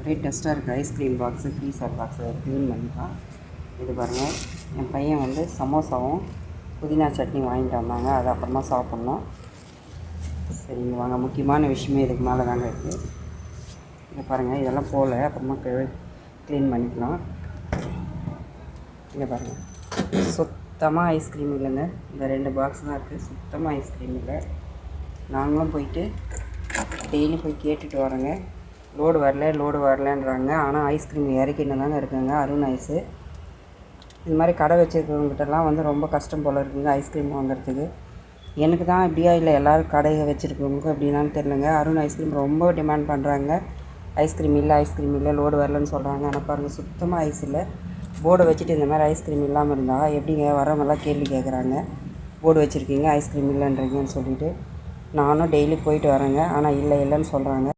போய் டெஸ்ட்டாக இருக்குது ice cream box freezer box clean பண்ணிக்கலாம். இது பாருங்கள், என் பையன் வந்து சமோசாவும் புதினா சட்னி வாங்கிட்டு வந்தாங்க. அது அப்புறமா சாப்பிட்ணும். சரிங்க வாங்க, முக்கியமான விஷயமே இதுக்கு மேலே தாங்க இருக்குது. இங்கே பாருங்கள், இதெல்லாம் போல் அப்புறமா க்ளீன் பண்ணிக்கலாம். இங்கே பாருங்கள், சுத்தமாக ஐஸ்கிரீம் இல்லைங்க. இந்த 2 பாக்ஸ் தான் இருக்குது, சுத்தமாக ஐஸ்கிரீம் இல்லை. நாங்களும் போயிட்டு டெய்லி போய் கேட்டுட்டு வரோங்க. லோடு வரலன்றாங்க. ஆனால் ஐஸ்கிரீம் இறக்கின்னு தாங்க இருக்குங்க அருண் ஐஸு. இந்த மாதிரி கடை வச்சுருக்கவங்ககிட்டலாம் வந்து ரொம்ப கஷ்டம் போல் இருக்குங்க ஐஸ்கிரீம் வாங்குறதுக்கு. எனக்கு தான் இப்படியா இல்லை எல்லோரும் கடையை வச்சுருக்கவங்களுக்கு எப்படின்னான்னு தெரிலங்க. அருண் ஐஸ்கிரீம் ரொம்ப டிமாண்ட் பண்ணுறாங்க. ஐஸ்கிரீம் இல்லை லோடு வரலன்னு சொல்கிறாங்க. ஆனால் பாருங்கள், சுத்தமாக ஐஸ் இல்லை. போர்டை வச்சுட்டு இந்த மாதிரி ஐஸ்கிரீம் இல்லாமல் இருந்தால் எப்படிங்க வரவங்கெல்லாம் கேள்வி கேட்குறாங்க. போர்டு வச்சுருக்கீங்க ஐஸ்கிரீம் இல்லைன்றீங்கன்னு சொல்லிவிட்டு நானும் டெய்லி போயிட்டு வரேங்க. ஆனால் இல்லைன்னு சொல்கிறாங்க.